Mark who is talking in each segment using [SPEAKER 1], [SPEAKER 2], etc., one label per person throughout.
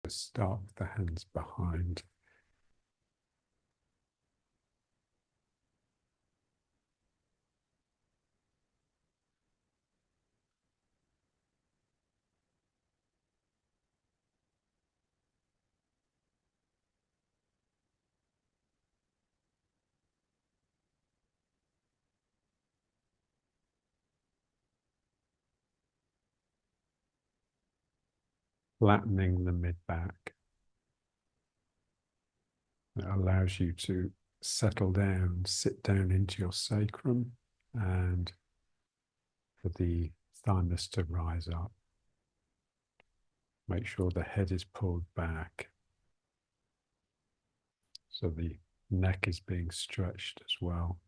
[SPEAKER 1] Just start with the hands behind. Flattening the mid-back. It allows you to settle down, sit down into your sacrum, and for the thymus to rise up. Make sure the head is pulled back, so the neck is being stretched as well.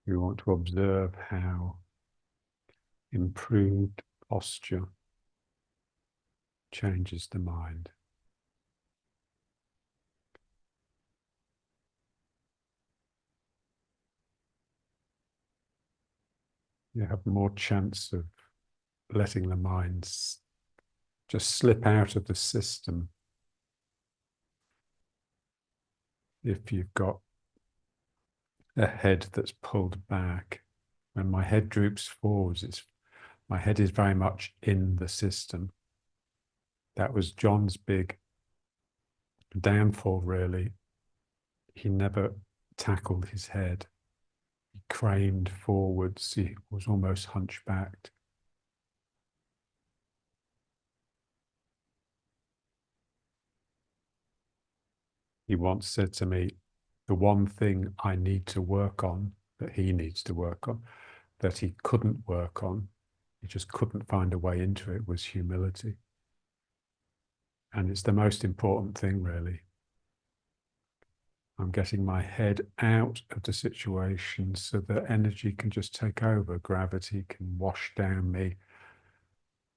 [SPEAKER 1] We want to observe how improved posture changes the mind. You have more chance of letting the mind just slip out of the system if you've got a head that's pulled back. When my head droops forwards, my head is very much in the system. That was John's big downfall, really. He never tackled his head. He craned forwards. He was almost hunchbacked. He once said to me, the one thing I need to work on, that he needs to work on, that he couldn't work on, he just couldn't find a way into it, was humility. And it's the most important thing, really. I'm getting my head out of the situation so that energy can just take over. Gravity can wash down me.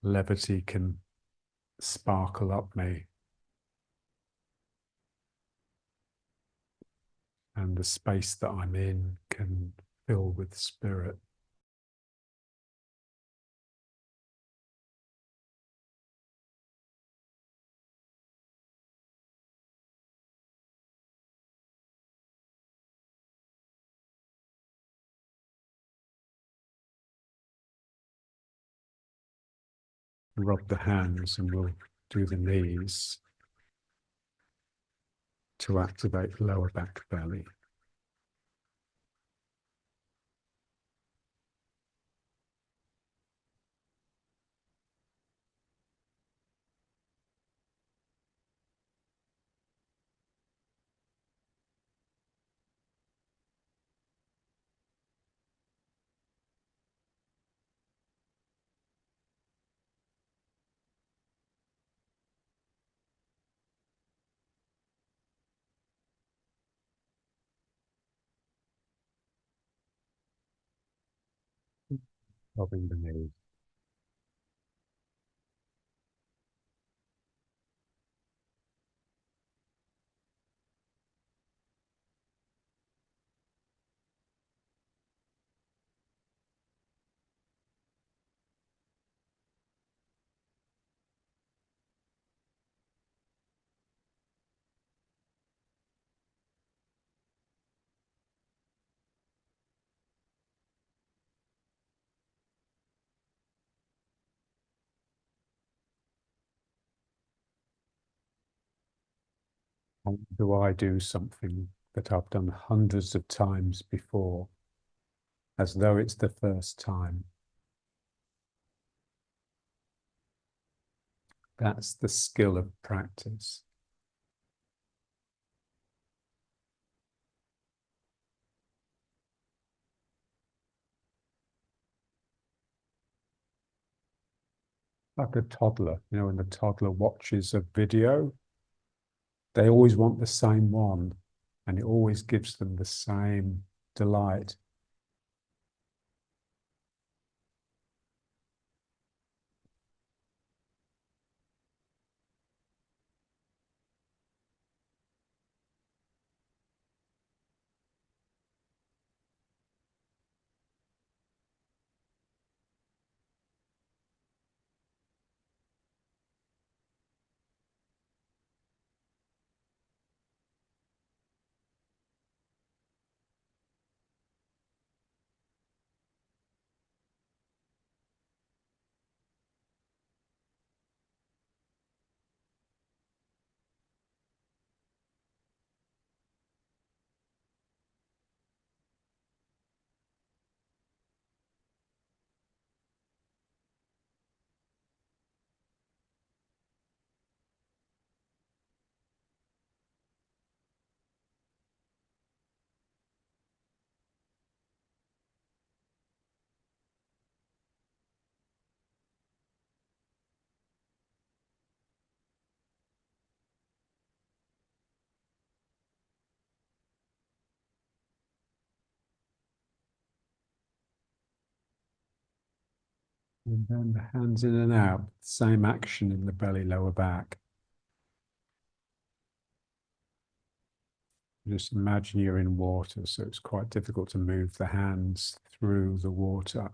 [SPEAKER 1] Levity can sparkle up me. And the space that I'm in can fill with spirit. Rub the hands and we'll do the knees to activate lower back belly. Rubbing the knees. How do I do something that I've done hundreds of times before, as though it's the first time? That's the skill of practice. like a toddler, when the toddler watches a video, they always want the same one, and it always gives them the same delight. And then the hands in and out, same action in the belly, lower back. Just imagine you're in water, so it's quite difficult to move the hands through the water.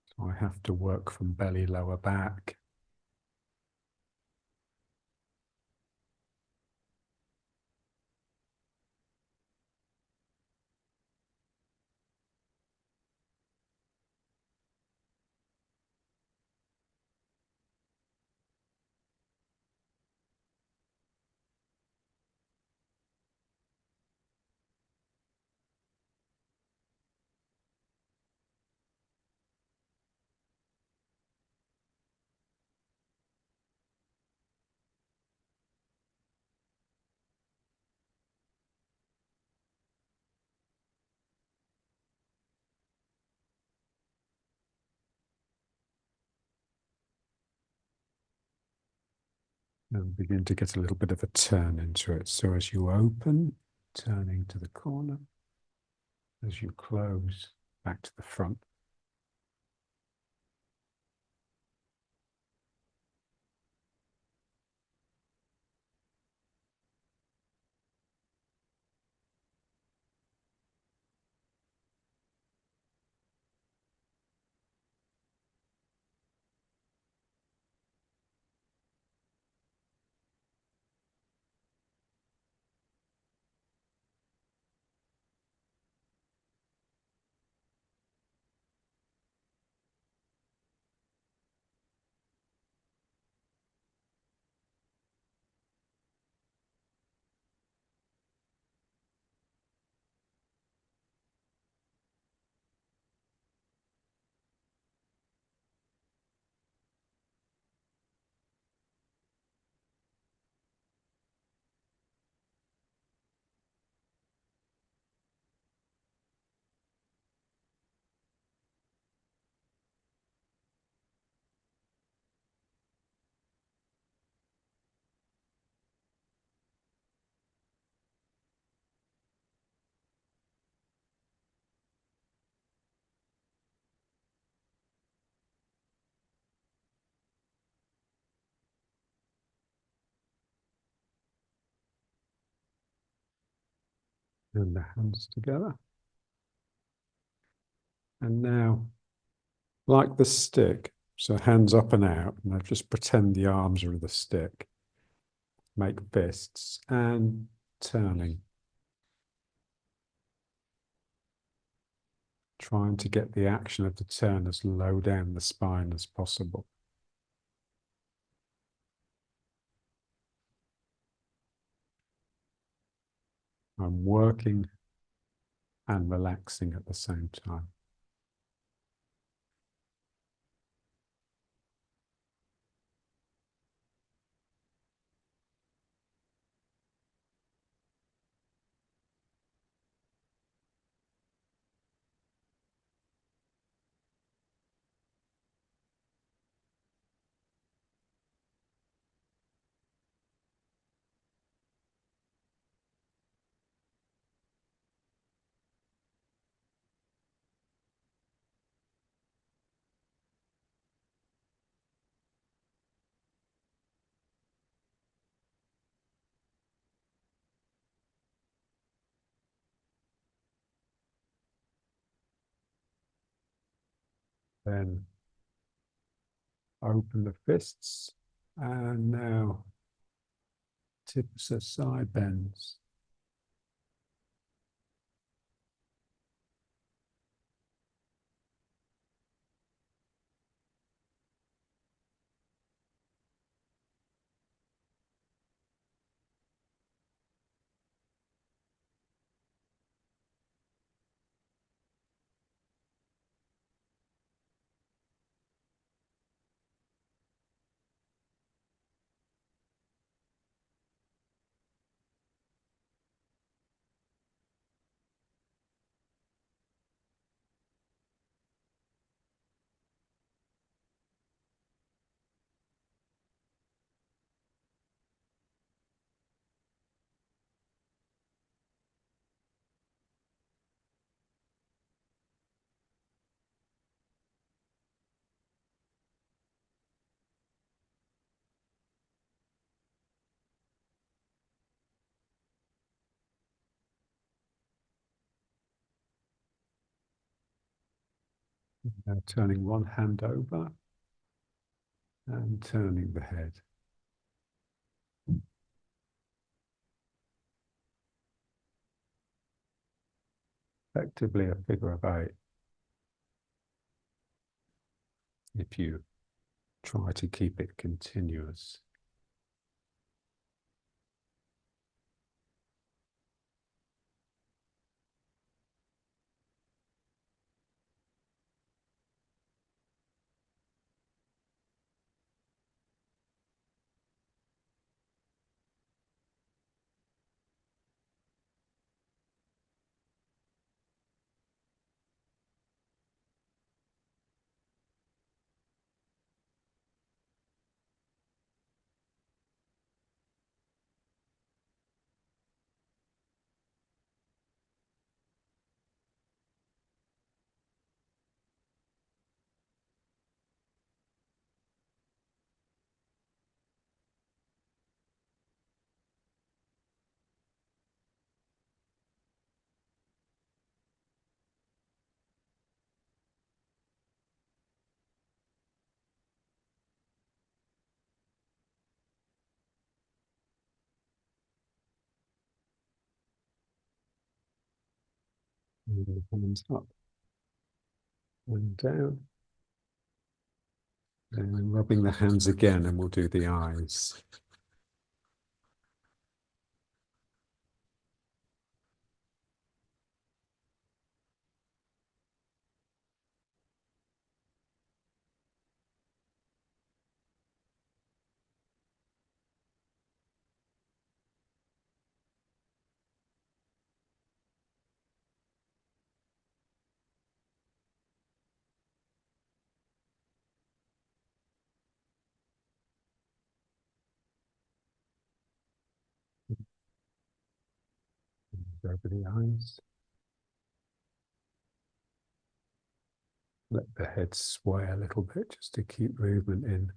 [SPEAKER 1] So I have to work from belly, lower back. And begin to get a little bit of a turn into it. So as you open, turning to the corner. As you close, back to the front. And the hands together. And now, like the stick, so hands up and out, and I just pretend the arms are the stick. Make fists and turning. Trying to get the action of the turn as low down the spine as possible. I'm working and relaxing at the same time. Then open the fists, and now tips of side bends. Now turning one hand over and turning the head. Effectively a figure of 8. If you try to keep it continuous. Hands up and down. And then rubbing the hands again, and we'll do the eyes. Over the eyes. Let the head sway a little bit just to keep movement in.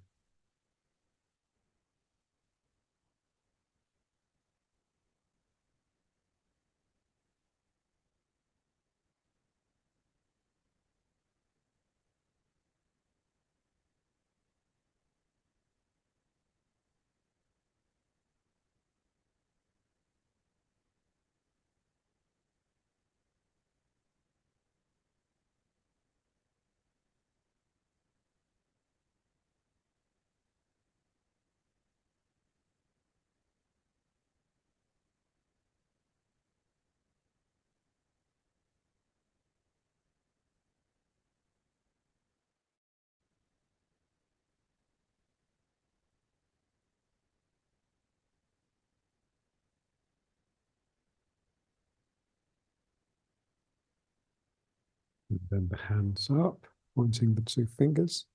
[SPEAKER 1] And then the hands up, pointing the two fingers.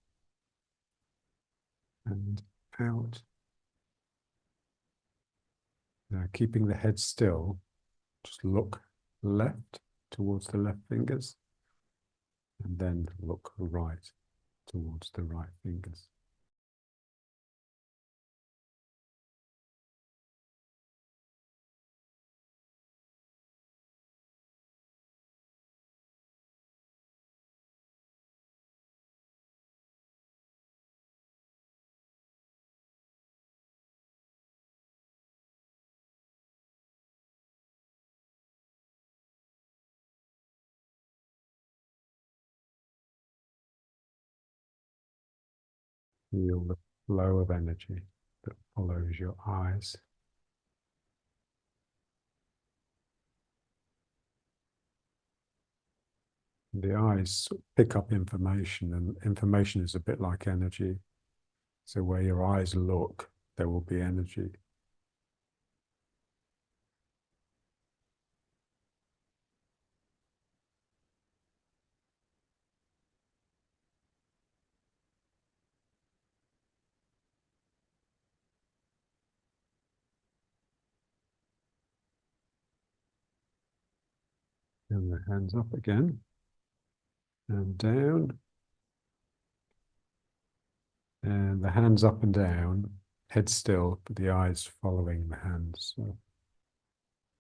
[SPEAKER 1] And out. Now keeping the head still, just look left towards the left fingers. And then look right towards the right fingers. Feel the flow of energy that follows your eyes. The eyes pick up information, and information is a bit like energy. So where your eyes look, there will be energy. And the hands up again and down. And the hands up and down, head still, but the eyes following the hands. So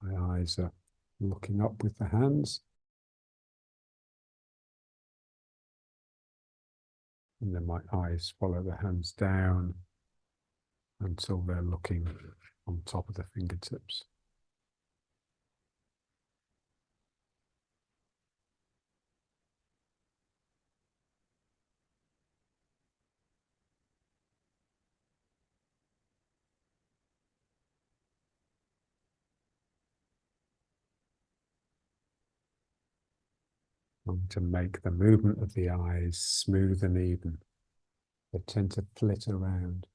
[SPEAKER 1] my eyes are looking up with the hands. And then my eyes follow the hands down until they're looking on top of the fingertips. To make the movement of the eyes smooth and even. They tend to flit around.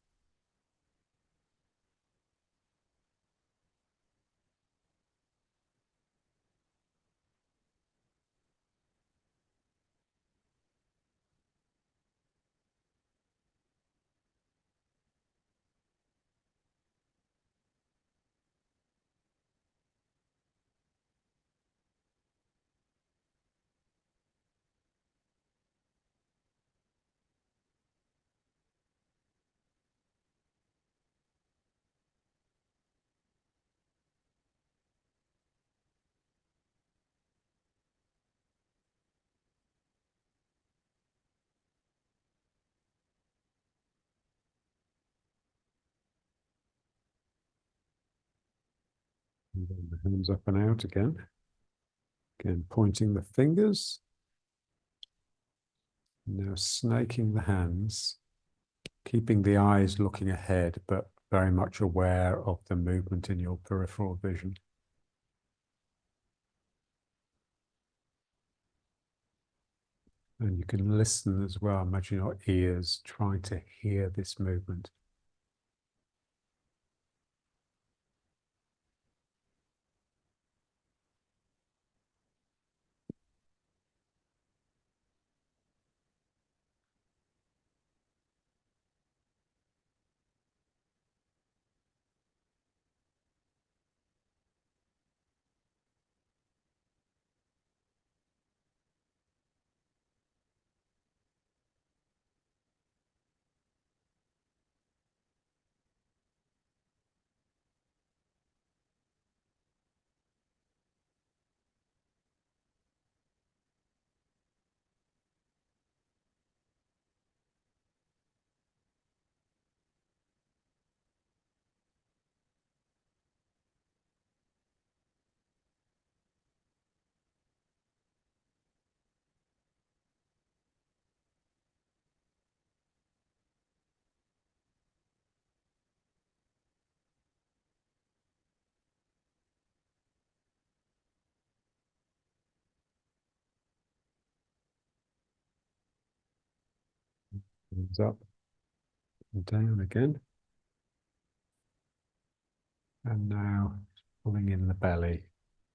[SPEAKER 1] And then the hands up and out again. Again, pointing the fingers. Now snaking the hands, keeping the eyes looking ahead, but very much aware of the movement in your peripheral vision. And you can listen as well. Imagine your ears trying to hear this movement. Hands up and down again. And now pulling in the belly,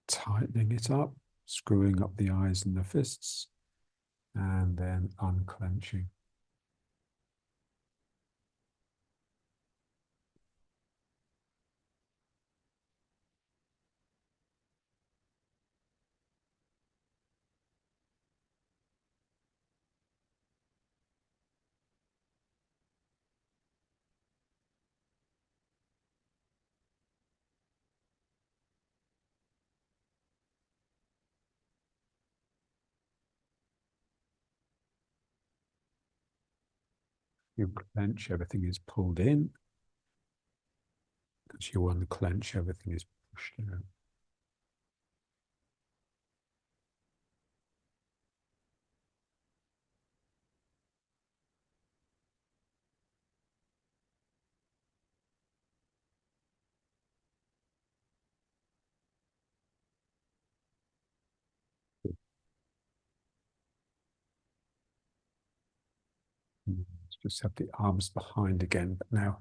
[SPEAKER 1] tightening it up, screwing up the eyes and the fists, and then unclenching. You clench, everything is pulled in. As you unclench, everything is pushed out. Just have the arms behind again, but now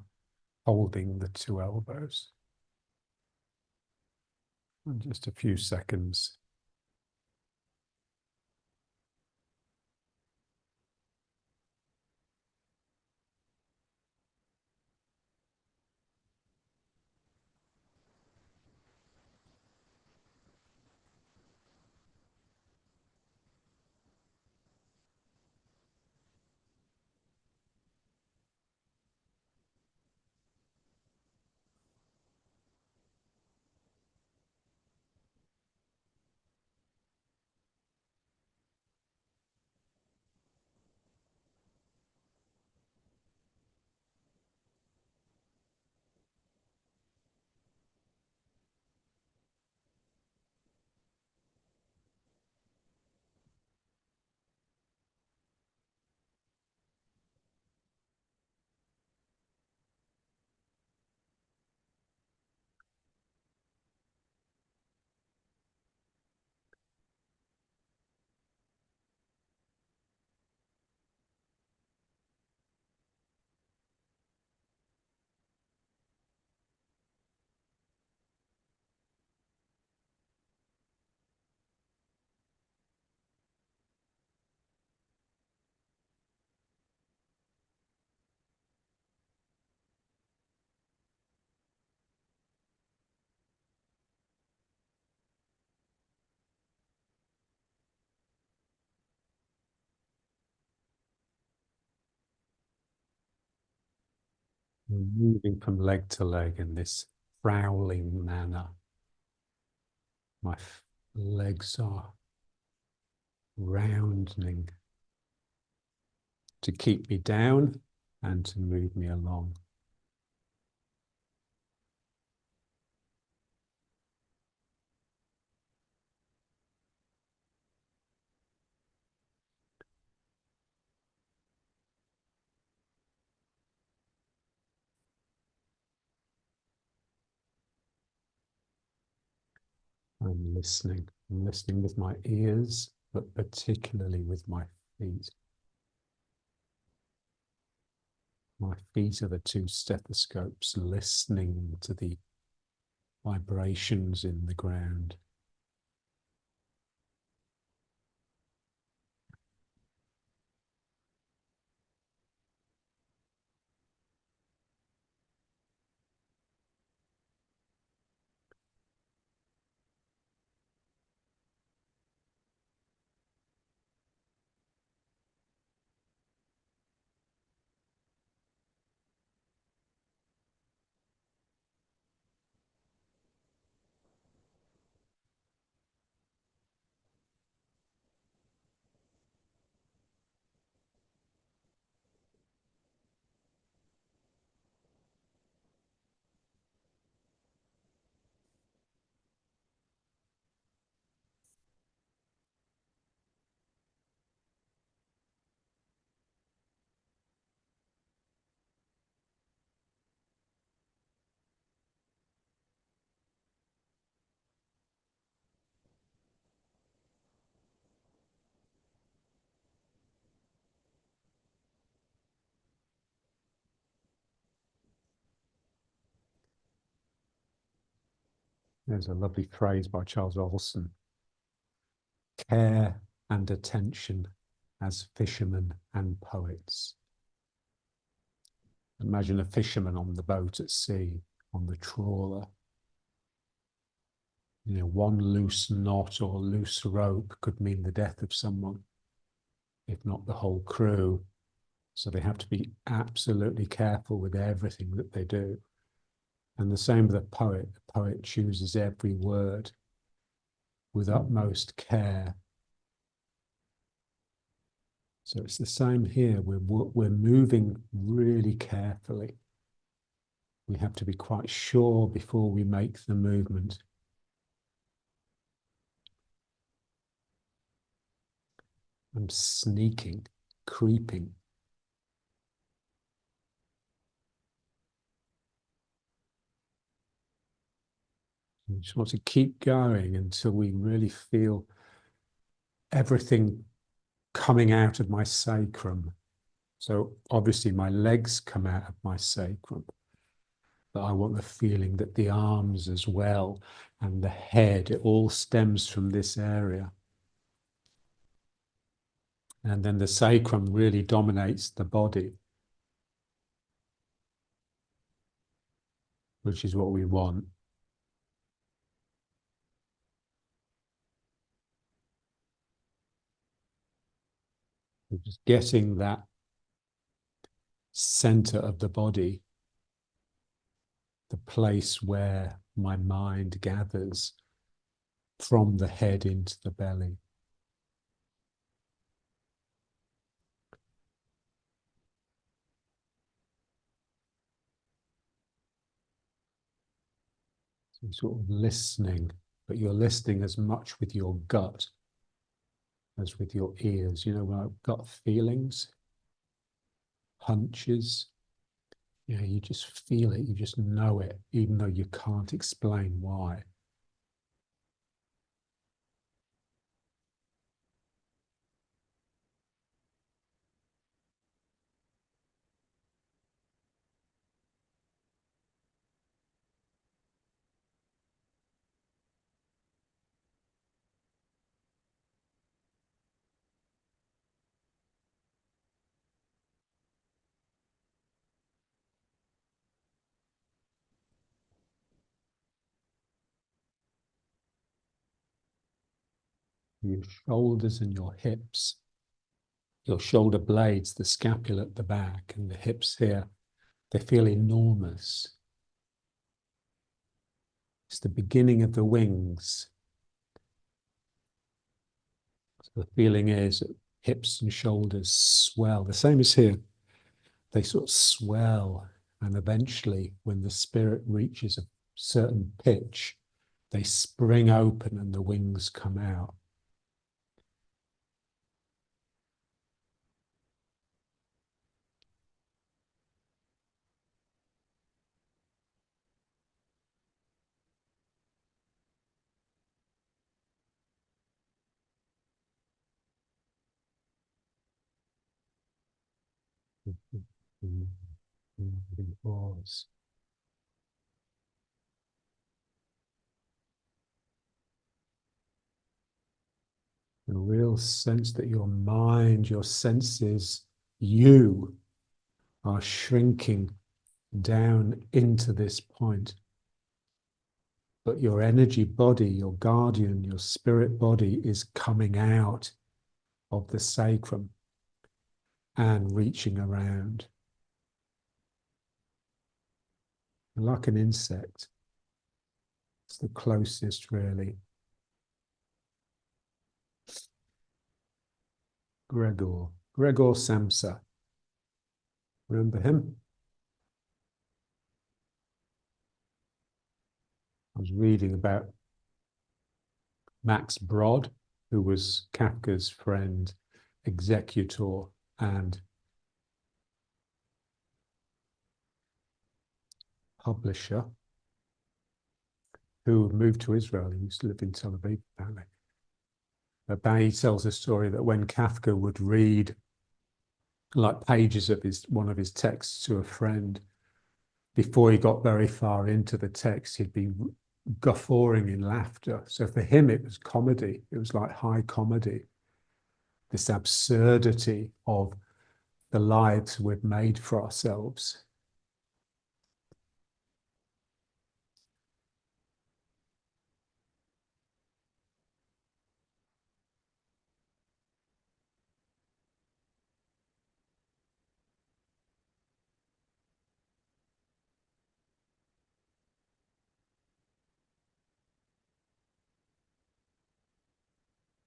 [SPEAKER 1] holding the two elbows. And just a few seconds. Moving from leg to leg in this prowling manner. My legs are rounding to keep me down and to move me along. I'm listening. I'm listening with my ears, but particularly with my feet. My feet are the two stethoscopes listening to the vibrations in the ground. There's a lovely phrase by Charles Olson: care and attention as fishermen and poets. Imagine a fisherman on the boat at sea, on the trawler. You know, one loose knot or loose rope could mean the death of someone, if not the whole crew. So they have to be absolutely careful with everything that they do. And the same with a poet. The poet chooses every word with utmost care. So it's the same here. We're moving really carefully. We have to be quite sure before we make the movement. I'm sneaking, creeping. We just want to keep going until we really feel everything coming out of my sacrum, So obviously my legs come out of my sacrum, but I want the feeling that the arms as well and the head, it all stems from this area. And then the sacrum really dominates the body, which is what we want. We're just getting that center of the body, the place where my mind gathers from the head into the belly. So you're sort of listening, but you're listening as much with your gut as with your ears. You know, when I've got feelings, hunches, you know, you just feel it, you just know it, even though you can't explain why. Your shoulders and your hips, your shoulder blades, the scapula at the back and the hips here, they feel enormous. It's the beginning of the wings. So the feeling is that hips and shoulders swell. The same as here. They sort of swell, and eventually, when the spirit reaches a certain pitch, they spring open and the wings come out. Pause. A real sense that your mind, your senses, you are shrinking down into this point. But your energy body, your guardian, your spirit body is coming out of the sacrum and reaching around like an insect. It's the closest, really. Gregor Samsa. Remember him? I was reading about Max Brod, who was Kafka's friend, executor, and publisher, who moved to Israel. He used to live in Tel Aviv, apparently. But he tells a story that when Kafka would read like pages of one of his texts to a friend, before he got very far into the text, he'd be guffawing in laughter. So for him, it was comedy. It was like high comedy. This absurdity of the lives we've made for ourselves.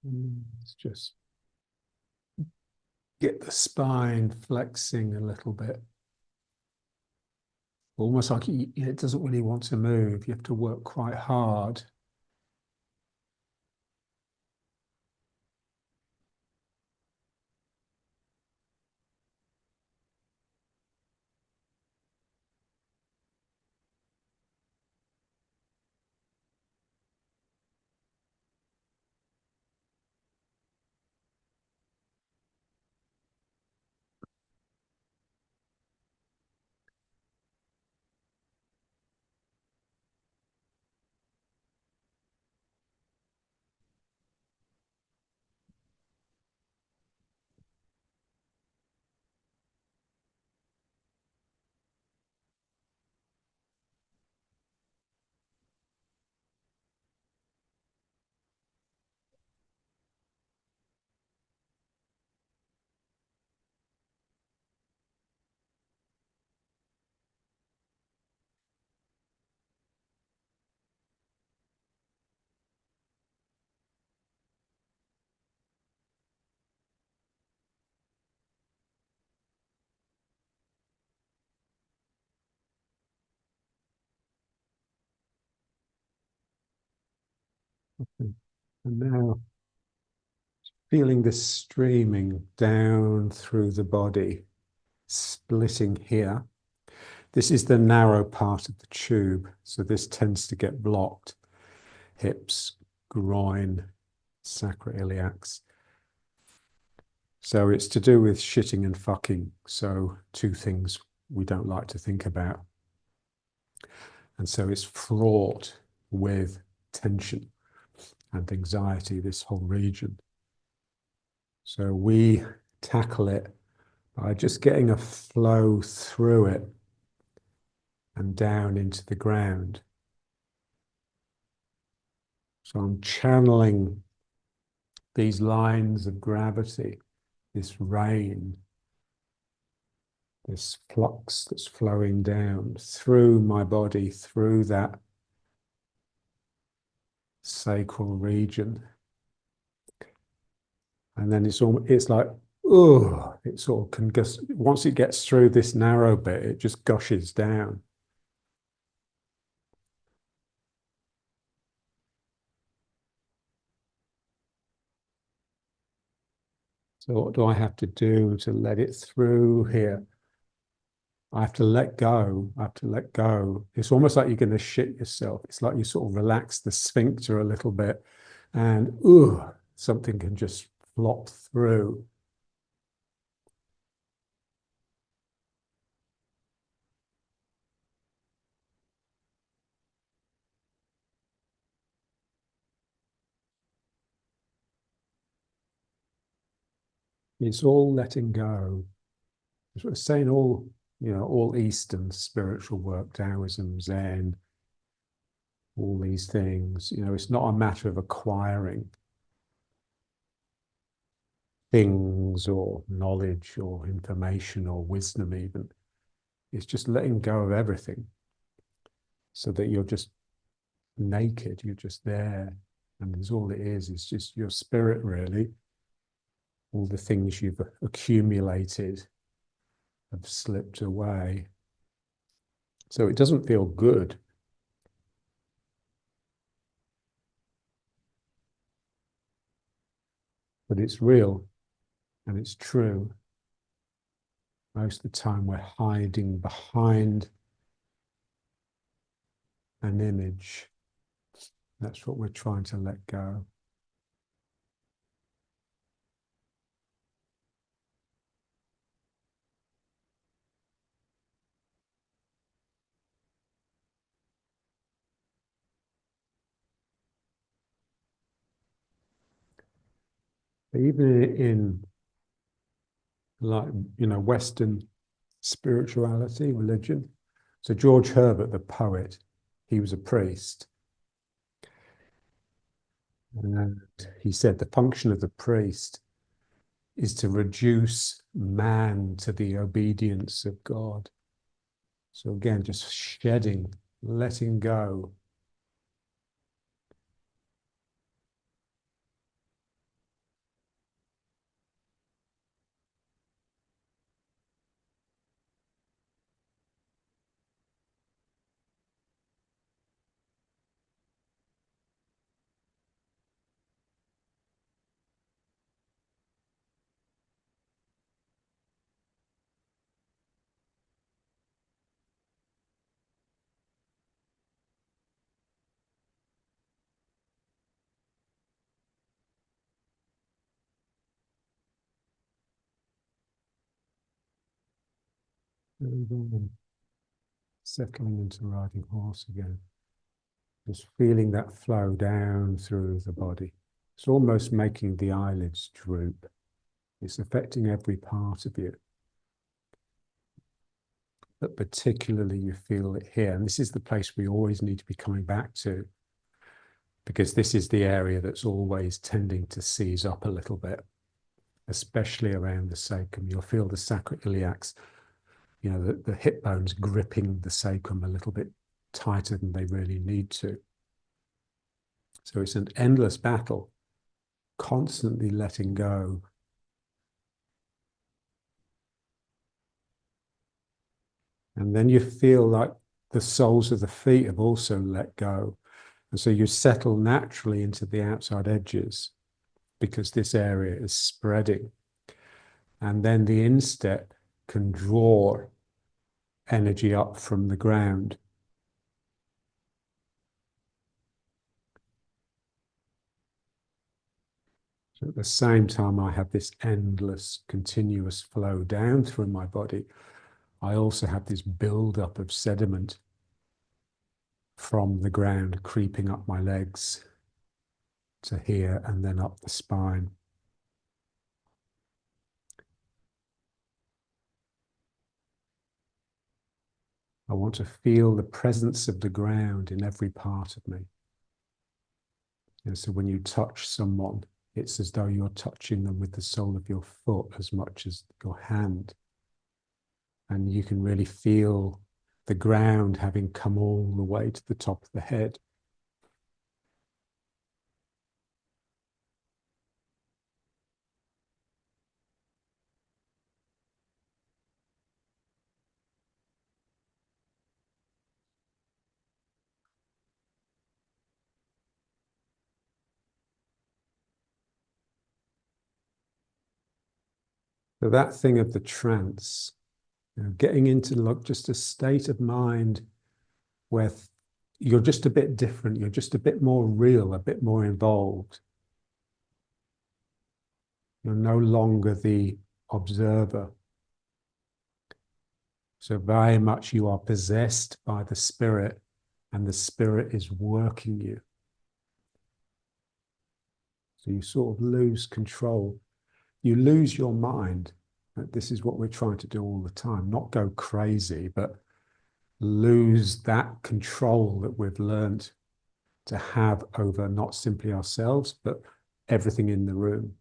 [SPEAKER 1] Let's just get the spine flexing a little bit. Almost like it doesn't really want to move. You have to work quite hard. And now feeling this streaming down through the body, splitting here. This is the narrow part of the tube, so this tends to get blocked. Hips, groin, sacroiliacs. So it's to do with shitting and fucking. So two things we don't like to think about. And so it's fraught with tension and anxiety, this whole region. So we tackle it by just getting a flow through it and down into the ground. So I'm channeling these lines of gravity, this rain, this flux that's flowing down through my body, through that sacral region. And then it's like, oh, it sort of can just, once it gets through this narrow bit, it just gushes down. So what do I have to do to let it through here? I have to let go. I have to let go. It's almost like you're going to shit yourself. It's like you sort of relax the sphincter a little bit and something can just flop through. It's all letting go. As I was saying, all Eastern spiritual work, Taoism, Zen, all these things, it's not a matter of acquiring things or knowledge or information or wisdom even. It's just letting go of everything so that you're just naked, you're just there. And there's all it is just your spirit, really. All the things you've accumulated have slipped away. So it doesn't feel good. But it's real and it's true. Most of the time we're hiding behind an image. That's what we're trying to let go. Even in like, Western spirituality, religion. So George Herbert, the poet, he was a priest. And he said the function of the priest is to reduce man to the obedience of God. So again, just shedding, letting go. And then settling into riding horse again. Just feeling that flow down through the body. It's almost making the eyelids droop. It's affecting every part of you. But particularly you feel it here. And this is the place we always need to be coming back to, because this is the area that's always tending to seize up a little bit, especially around the sacrum. You'll feel the sacroiliacs, the hip bones gripping the sacrum a little bit tighter than they really need to. So it's an endless battle, constantly letting go. And then you feel like the soles of the feet have also let go. And so you settle naturally into the outside edges because this area is spreading. And then the instep can draw energy up from the ground. So at the same time, I have this endless, continuous flow down through my body. I also have this build-up of sediment from the ground creeping up my legs to here and then up the spine. I want to feel the presence of the ground in every part of me. And so when you touch someone, it's as though you're touching them with the sole of your foot as much as your hand. And you can really feel the ground having come all the way to the top of the head. So that thing of the trance, getting into like just a state of mind where you're just a bit different, you're just a bit more real, a bit more involved. You're no longer the observer. So very much you are possessed by the spirit, and the spirit is working you. So you sort of lose control. You lose your mind. This is what we're trying to do all the time, not go crazy, but lose that control that we've learned to have over not simply ourselves, but everything in the room.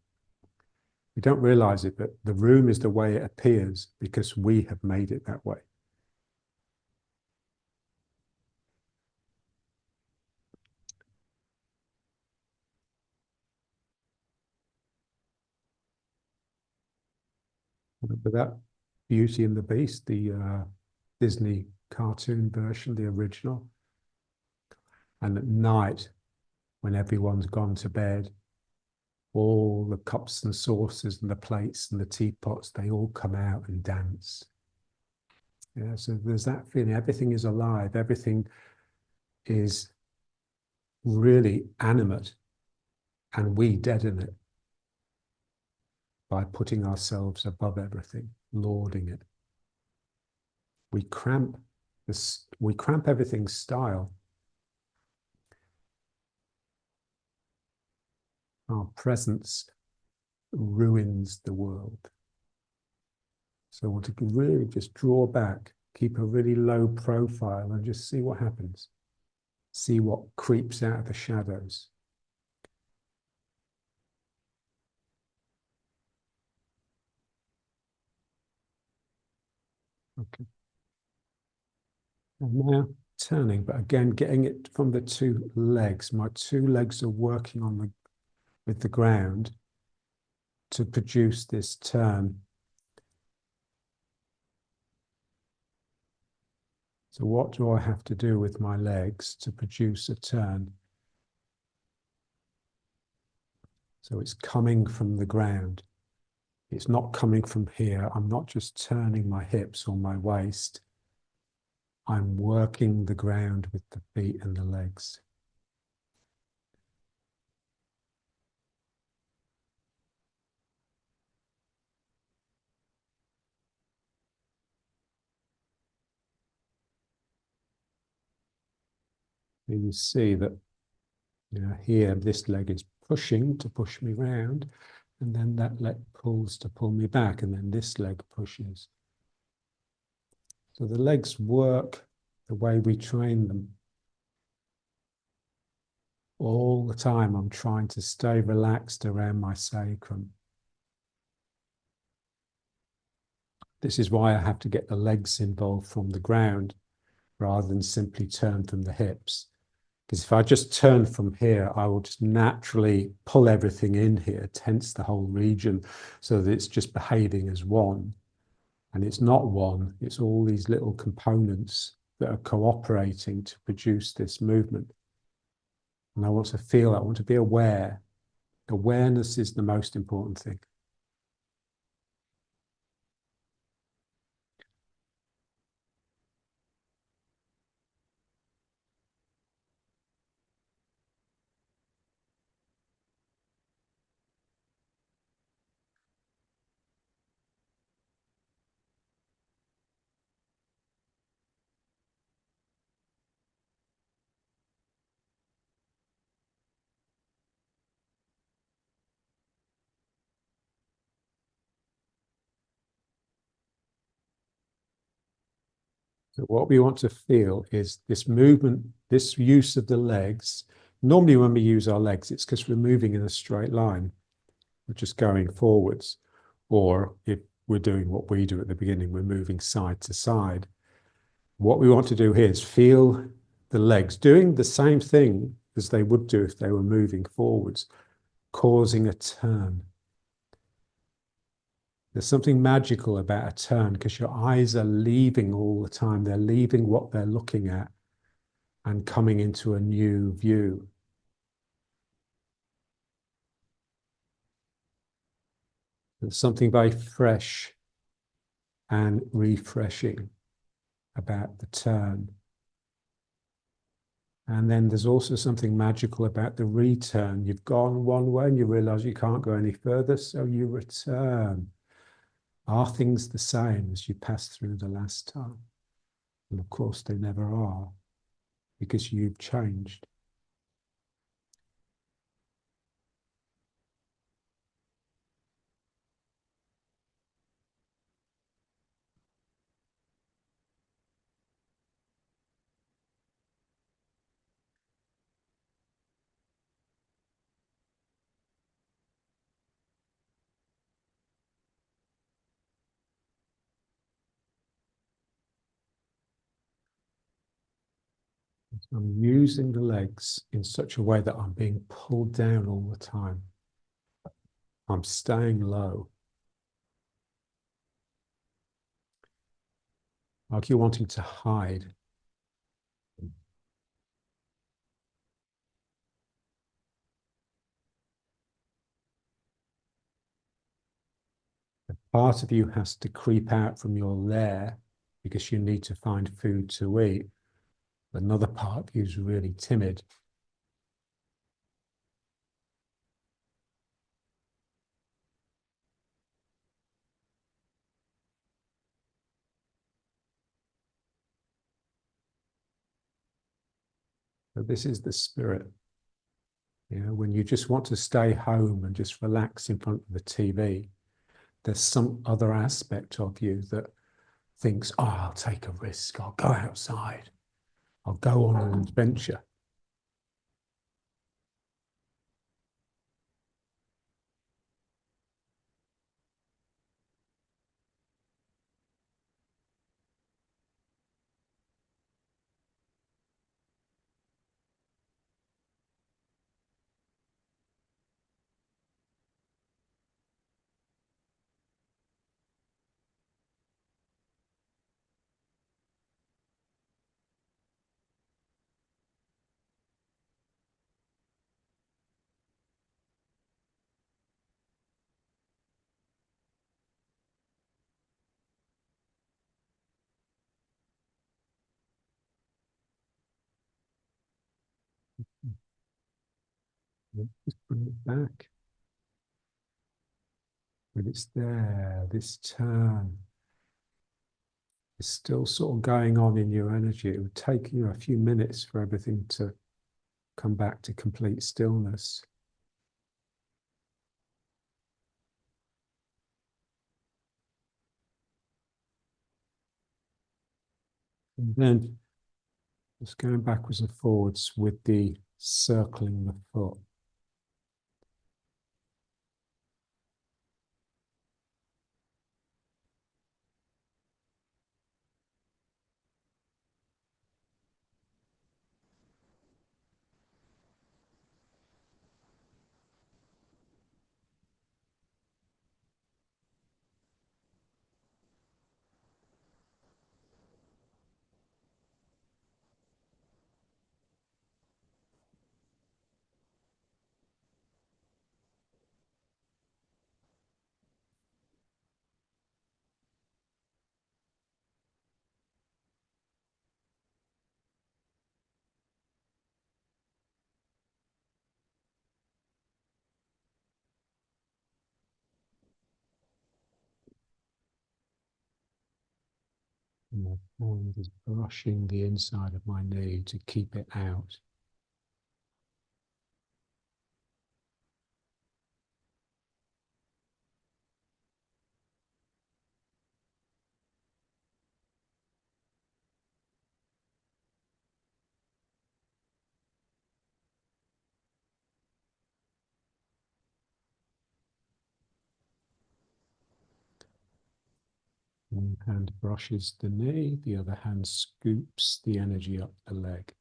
[SPEAKER 1] We don't realize it, but the room is the way it appears because we have made it that way. But that Beauty and the Beast, the Disney cartoon version, the original, and at night, when everyone's gone to bed, all the cups and saucers and the plates and the teapots, they all come out and dance. Yeah, so there's that feeling. Everything is alive. Everything is really animate, and we deaden it by putting ourselves above everything, lording it. We cramp this. We cramp everything's style. Our presence ruins the world. So I want to really just draw back, keep a really low profile, and just see what happens. See what creeps out of the shadows. Okay. And now turning, but again, getting it from the two legs. My two legs are working on with the ground to produce this turn. So what do I have to do with my legs to produce a turn? So it's coming from the ground. It's not coming from here. I'm not just turning my hips or my waist. I'm working the ground with the feet and the legs. And you see that, here this leg is pushing to push me round, and then that leg pulls to pull me back, and then this leg pushes. So the legs work the way we train them. All the time I'm trying to stay relaxed around my sacrum. This is why I have to get the legs involved from the ground rather than simply turn from the hips. Because if I just turn from here, I will just naturally pull everything in here, tense the whole region so that it's just behaving as one. And it's not one, it's all these little components that are cooperating to produce this movement. And I want to feel, I want to be aware. Awareness is the most important thing. So what we want to feel is this movement, this use of the legs. Normally when we use our legs, it's because we're moving in a straight line. We're just going forwards. Or if we're doing what we do at the beginning, we're moving side to side. What we want to do here is feel the legs doing the same thing as they would do if they were moving forwards, causing a turn. There's something magical about a turn because your eyes are leaving all the time. They're leaving what they're looking at and coming into a new view. There's something very fresh and refreshing about the turn. And then there's also something magical about the return. You've gone one way and you realize you can't go any further, so you return. Are things the same as you passed through the last time? And of course, they never are, because you've changed. I'm using the legs in such a way that I'm being pulled down all the time. I'm staying low. Like you're wanting to hide. Part of you has to creep out from your lair because you need to find food to eat. Another part of you is really timid. But this is the spirit. You know, when you just want to stay home and just relax in front of the TV, there's some other aspect of you that thinks, oh, I'll take a risk. I'll go outside. I'll go on an adventure. Just bring it back. But it's there, this turn is still sort of going on in your energy. It would take you a few minutes for everything to come back to complete stillness. And then just going backwards and forwards with the circling the foot. My hand is brushing the inside of my knee to keep it out. One hand brushes the knee, the other hand scoops the energy up the leg.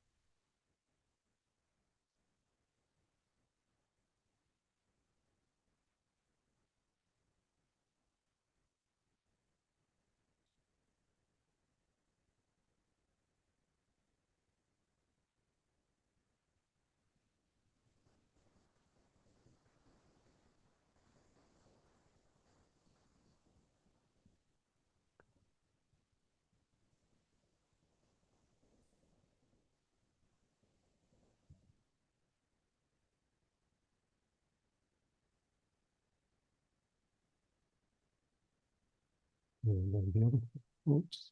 [SPEAKER 1] And then the other. Oops.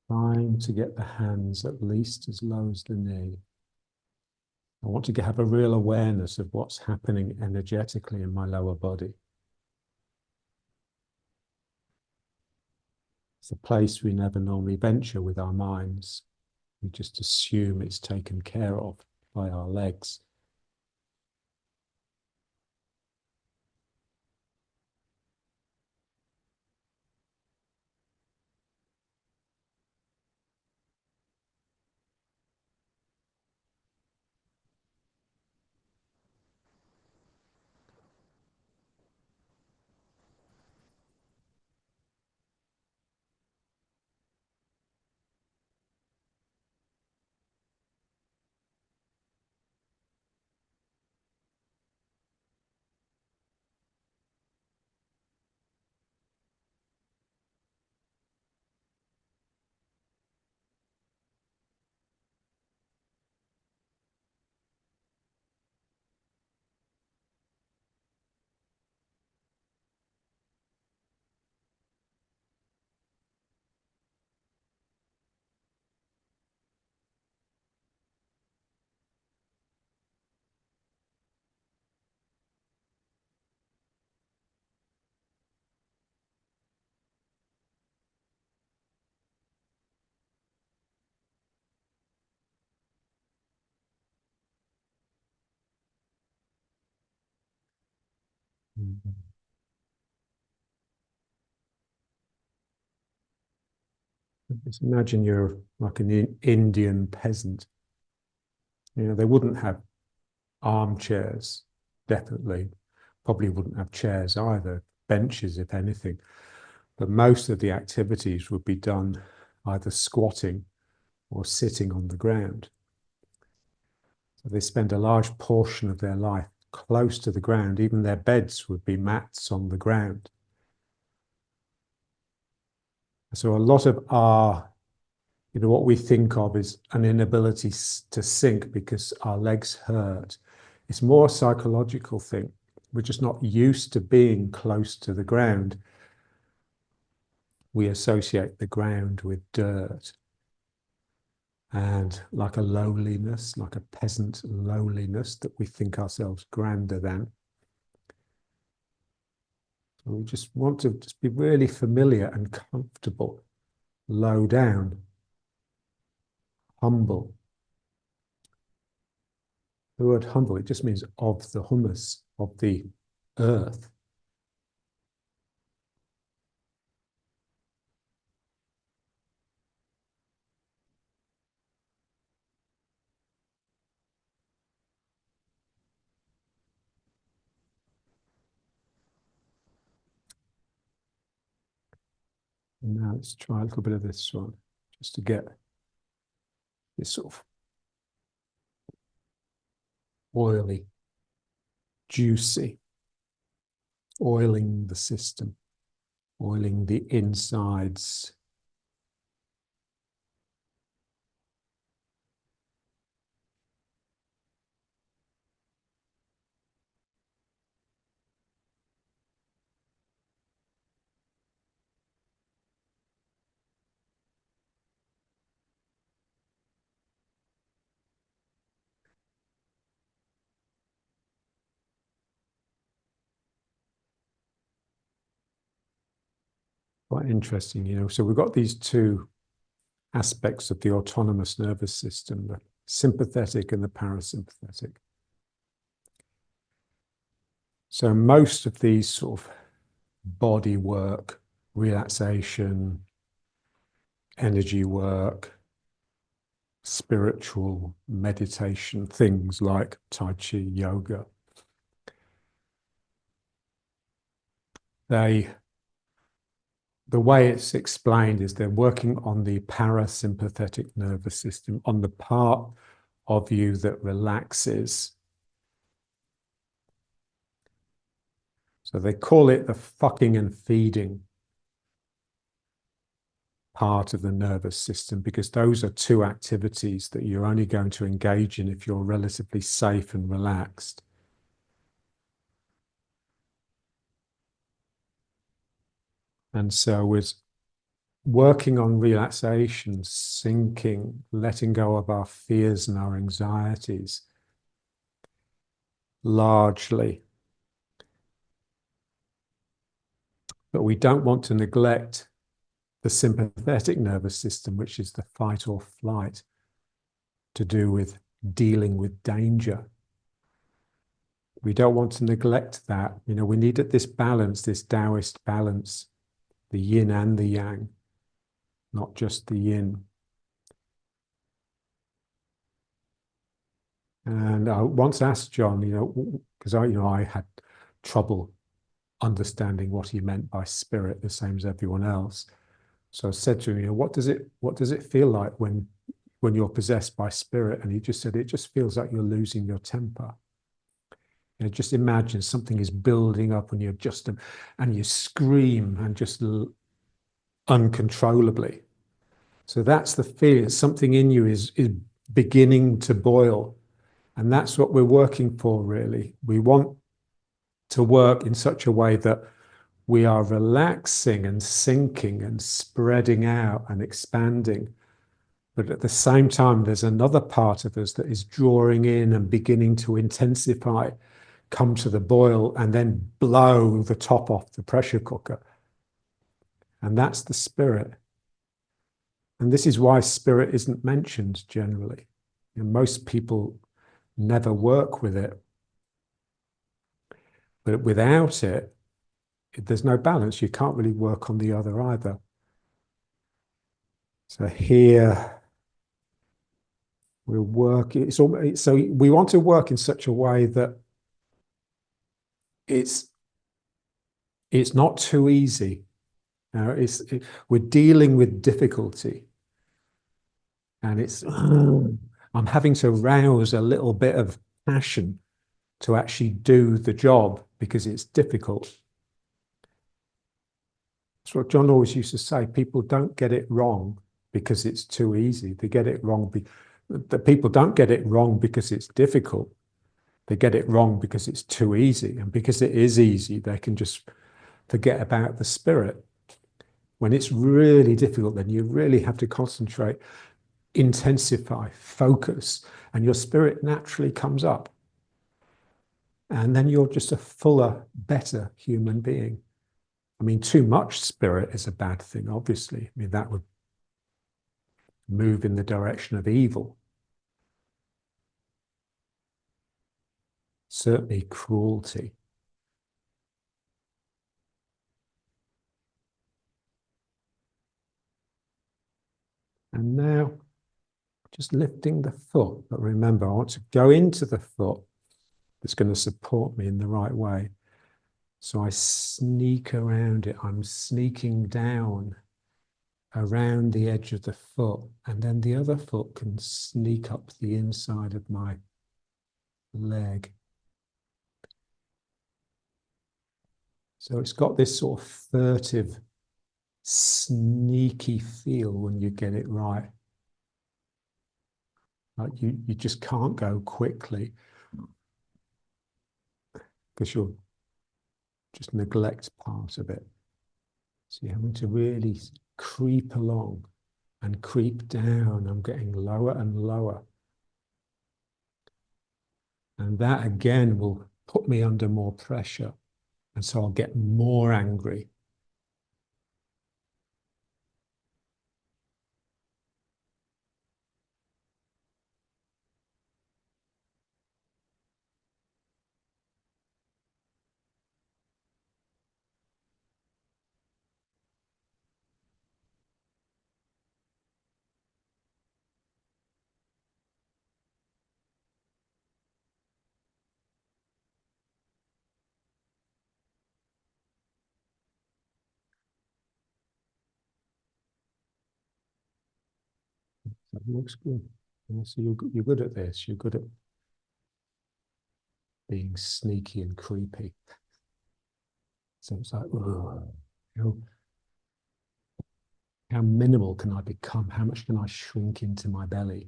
[SPEAKER 1] Trying to get the hands at least as low as the knee. I want to have a real awareness of what's happening energetically in my lower body. It's a place we never normally venture with our minds. We just assume it's taken care of by our legs. Just imagine you're like an Indian peasant. You know, they wouldn't have armchairs, definitely. Probably wouldn't have chairs either, benches, if anything. But most of the activities would be done either squatting or sitting on the ground. So they spend a large portion of their life close to the ground. Even their beds would be mats on the ground. So a lot of our, what we think of is an inability to sink because our legs hurt. It's more a psychological thing. We're just not used to being close to the ground. We associate the ground with dirt and like a lowliness, like a peasant lowliness that we think ourselves grander than. So we just want to just be really familiar and comfortable, low down, humble. The word humble, it just means of the humus, of the earth. And now let's try a little bit of this one, just to get this sort of oily, juicy, oiling the system, oiling the insides. Quite interesting, you know. So we've got these two aspects of the autonomous nervous system, the sympathetic and the parasympathetic. So most of these sort of body work, relaxation, energy work, spiritual meditation, things like Tai Chi, yoga, the way it's explained is they're working on the parasympathetic nervous system, on the part of you that relaxes. So they call it the fucking and feeding part of the nervous system, because those are two activities that you're only going to engage in if you're relatively safe and relaxed. And so with working on relaxation, sinking, letting go of our fears and our anxieties, largely. But we don't want to neglect the sympathetic nervous system, which is the fight or flight, to do with dealing with danger. We don't want to neglect that. You know, we need this balance, this Taoist balance, the yin and the yang, not just the yin. And I once asked John, you know, because I had trouble understanding what he meant by spirit, the same as everyone else. So I said to him, you know, what does it feel like when you're possessed by spirit? And he just said, it just feels like you're losing your temper. You know, just imagine something is building up and you scream and just uncontrollably. So that's the feeling. Something in you is beginning to boil. And that's what we're working for, really. We want to work in such a way that we are relaxing and sinking and spreading out and expanding. But at the same time, there's another part of us that is drawing in and beginning to intensify, come to the boil, and then blow the top off the pressure cooker. And that's the spirit. And this is why spirit isn't mentioned generally. You know, most people never work with it. But without it, there's no balance. You can't really work on the other either. So here we're working. So we want to work in such a way that it's not too easy. We're dealing with difficulty, and I'm having to rouse a little bit of passion to actually do the job because it's difficult. That's what John always used to say. People don't get it wrong because it's too easy. They get it wrong. The people don't get it wrong because it's difficult. They get it wrong because it's too easy. And because it is easy, they can just forget about the spirit. When it's really difficult, then you really have to concentrate, intensify, focus, and your spirit naturally comes up. And then you're just a fuller, better human being. I mean, too much spirit is a bad thing, obviously. I mean, that would move in the direction of evil. Certainly cruelty. And now, just lifting the foot. But remember, I want to go into the foot that's going to support me in the right way. So I sneak around it. I'm sneaking down around the edge of the foot, and then the other foot can sneak up the inside of my leg. So it's got this sort of furtive, sneaky feel when you get it right. Like you just can't go quickly because you'll just neglect part of it. So you're having to really creep along and creep down. I'm getting lower and lower. And that again will put me under more pressure. And so I'll get more angry. That looks good. So you're good at this. You're good at being sneaky and creepy. So it's like, oh, how minimal can I become? How much can I shrink into my belly?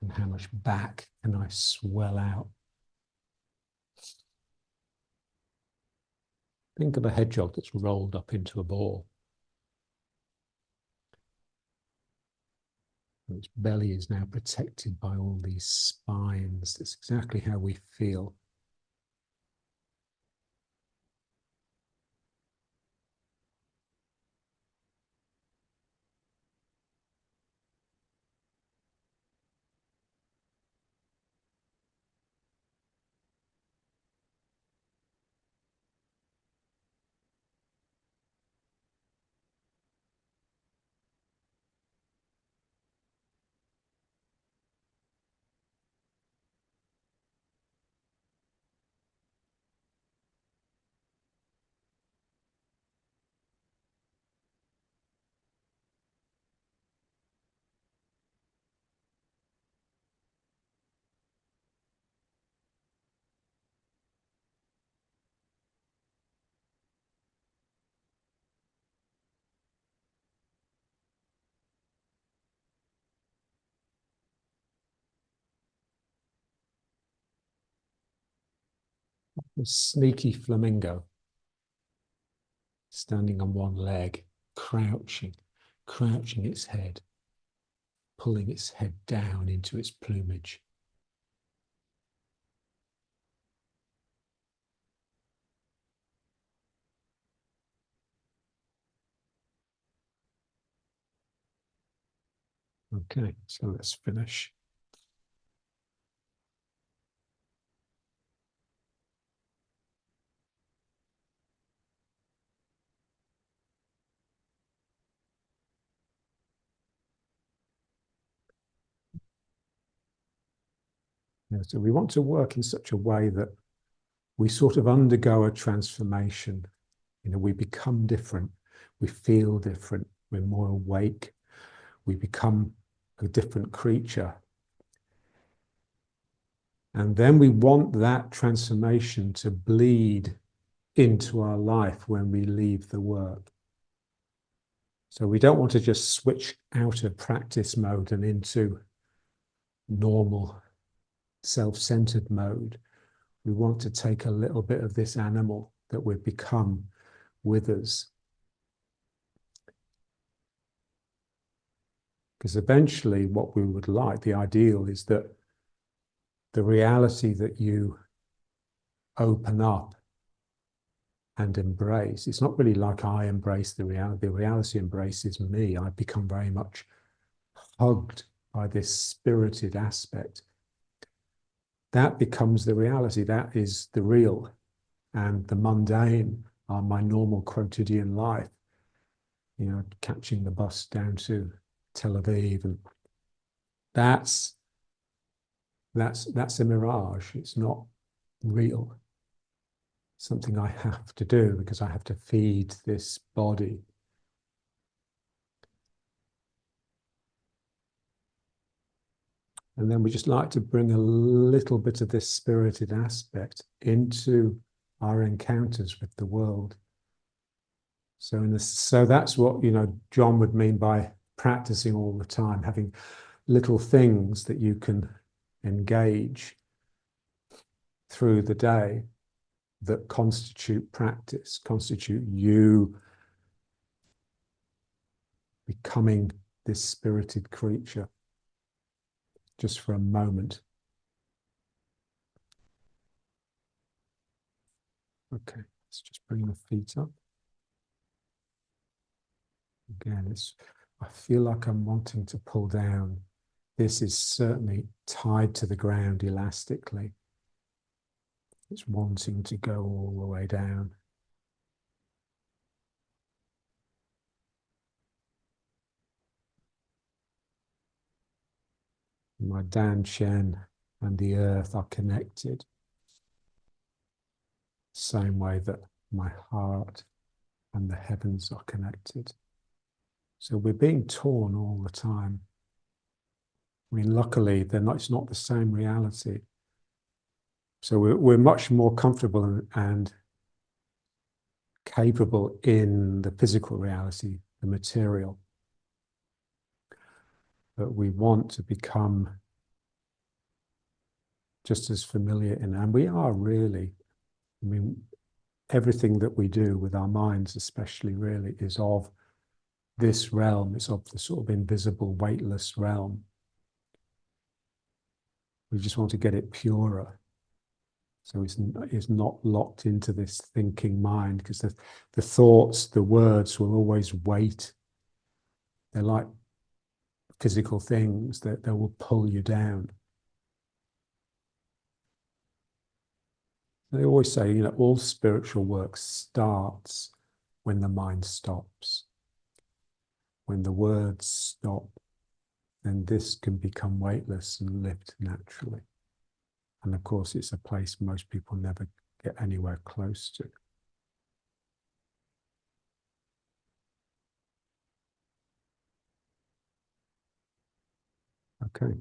[SPEAKER 1] And how much back can I swell out? Think of a hedgehog that's rolled up into a ball. Its belly is now protected by all these spines. That's exactly how we feel. A sneaky flamingo standing on one leg, crouching its head, pulling its head down into its plumage. Okay, so let's finish. So we want to work in such a way that we sort of undergo a transformation. We become different. We feel different. We're more awake. We become a different creature. And then we want that transformation to bleed into our life when we leave the work. So we don't want to just switch out of practice mode and into normal self-centered mode. We want to take a little bit of this animal that we've become with us. Because eventually what we would like, the ideal is that the reality that you open up and embrace, it's not really like I embrace the reality embraces me. I become very much hugged by this spirited aspect. That becomes the reality. That is the real, and the mundane are my normal quotidian life. Catching the bus down to Tel Aviv, and that's a mirage. It's not real. Something I have to do because I have to feed this body. And then we just like to bring a little bit of this spirited aspect into our encounters with the world. So that's what, John would mean by practicing all the time, having little things that you can engage through the day that constitute practice, constitute you becoming this spirited creature just for a moment. Okay, let's just bring the feet up. Again, I feel like I'm wanting to pull down. This is certainly tied to the ground elastically. It's wanting to go all the way down. My Dan Shen and the earth are connected. Same way that my heart and the heavens are connected. So we're being torn all the time. I mean, luckily, it's not the same reality. So we're much more comfortable and capable in the physical reality, the material. But we want to become just as familiar and we are really, I mean, everything that we do with our minds especially really is of this realm. It's of the sort of invisible, weightless realm. We just want to get it purer. So it's not locked into this thinking mind, because the thoughts, the words will always wait. They're like physical things that they will pull you down. They always say, all spiritual work starts when the mind stops. When the words stop, then this can become weightless and lived naturally. And of course, it's a place most people never get anywhere close to. Okay.